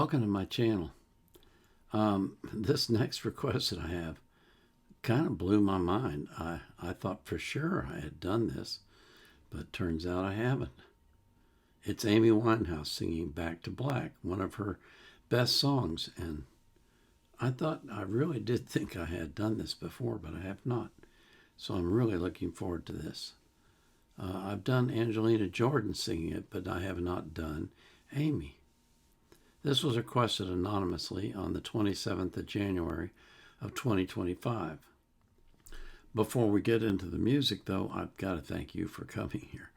Welcome to my channel. This next request that I have kind of blew my mind. I thought for sure I had done this, but turns out I haven't. It's Amy Winehouse singing Back to Black, one of her best songs, and I really did think I had done this before, but I have not. So I'm really looking forward to this. I've done Angelina Jordan singing it, but I have not done Amy. This was requested anonymously on the 27th of January of 2025. Before we get into the music, though, I've got to thank you for coming here.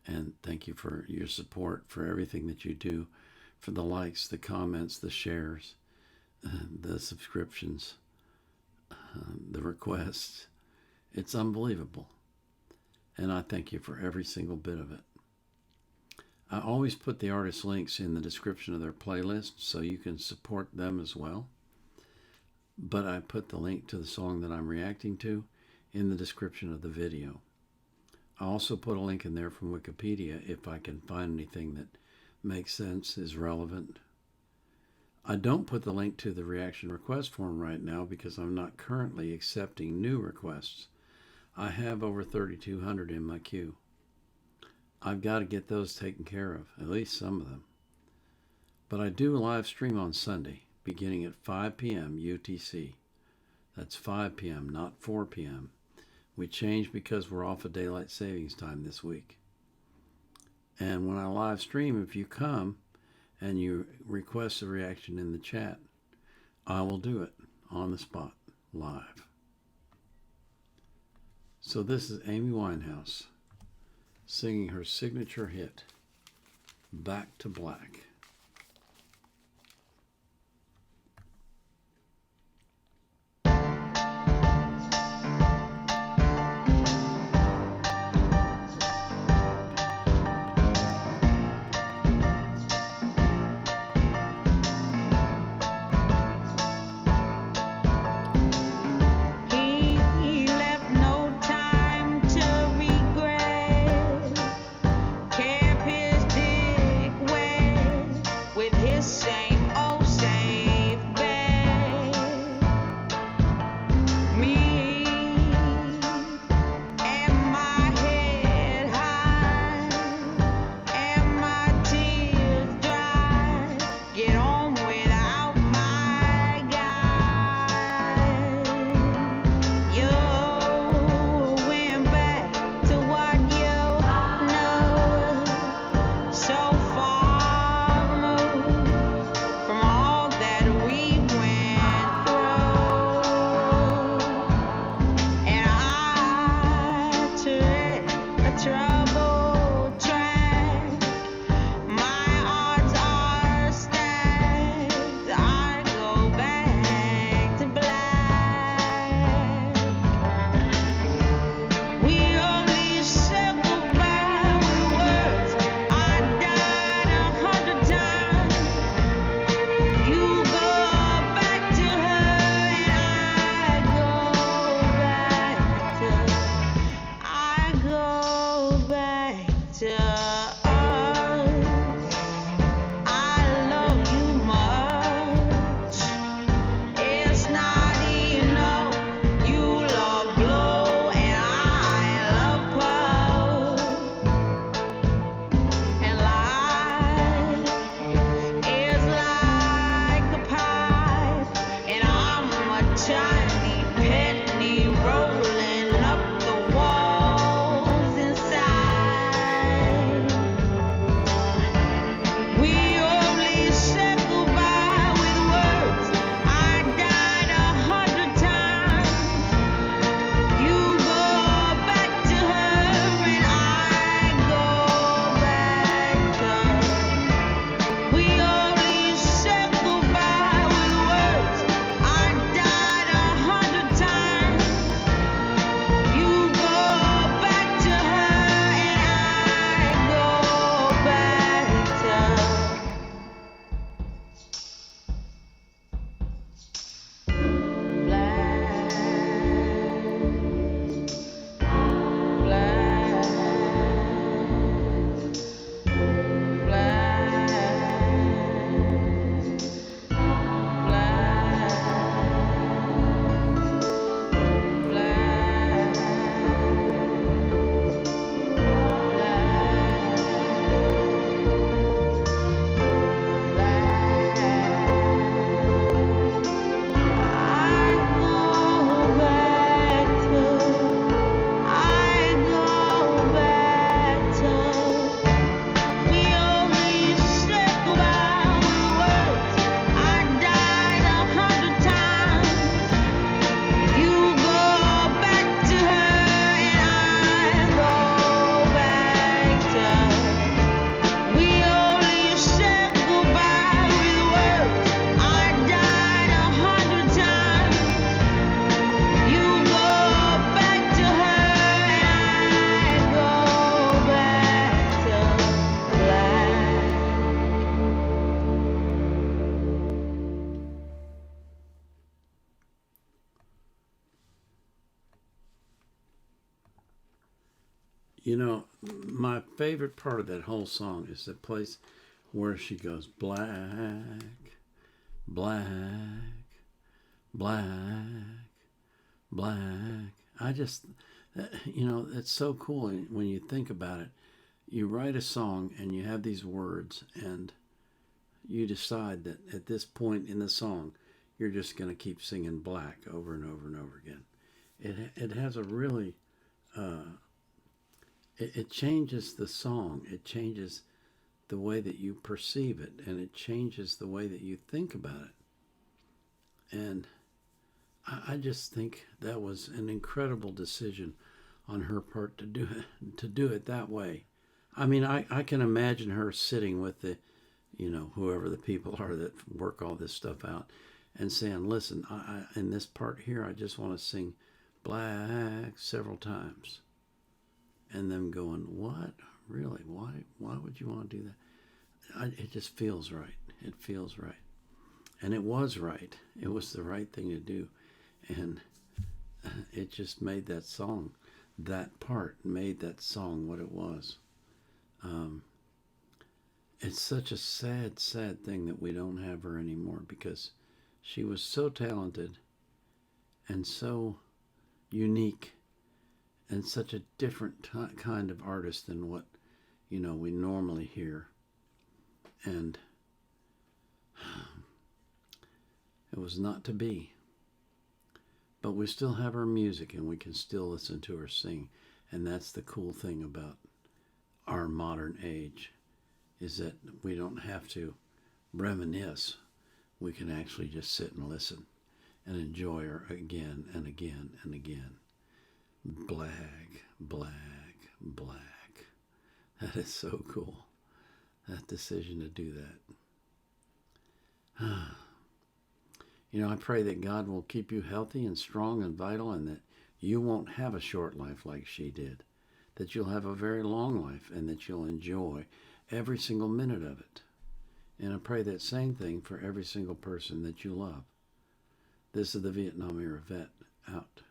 And thank you for your support, for everything that you do, for the likes, the comments, the shares, the subscriptions, the requests. It's unbelievable. And I thank you for every single bit of it. I always put the artist links in the description of their playlist so you can support them as well. But I put the link to the song that I'm reacting to in the description of the video. I also put a link in there from Wikipedia if I can find anything that makes sense, is relevant. I don't put the link to the reaction request form right now because I'm not currently accepting new requests. I have over 3,200 in my queue. I've got to get those taken care of, at least some of them. But I do a live stream on Sunday, beginning at 5 p.m. UTC. That's 5 p.m., not 4 p.m. We changed because we're off of daylight savings time this week. And when I live stream, if you come and you request a reaction in the chat, I will do it on the spot, live. So this is Amy Winehouse singing her signature hit, Back to Black. Kept his dick wet. You know, my favorite part of that whole song is the place where she goes, black, black, black, black. I just, it's so cool when you think about it. You write a song and you have these words, and you decide that at this point in the song, you're just going to keep singing black over and over and over again. It has a really, it changes the song. It changes the way that you perceive it, and it changes the way that you think about it. And I just think that was an incredible decision on her part to do it that way. I mean, I can imagine her sitting with the, whoever the people are that work all this stuff out, and saying, "Listen, in this part here, I just want to sing black several times," and them going, "What? Really? Why? Why would you want to do that?" It just feels right. It feels right, and it was right. It was the right thing to do, and it just made that song. That part made that song what it was. Um, it's such a sad, sad thing that we don't have her anymore, because she was so talented and so unique and such a different kind of artist than what we normally hear. And it was not to be. But we still have her music, and we can still listen to her sing. And that's the cool thing about our modern age, is that we don't have to reminisce. We can actually just sit and listen and enjoy her again and again and again. Black, black, black. That is so cool. That decision to do that. I pray that God will keep you healthy and strong and vital, and that you won't have a short life like she did. That you'll have a very long life, and that you'll enjoy every single minute of it. And I pray that same thing for every single person that you love. This is the Vietnam Era Vet, out.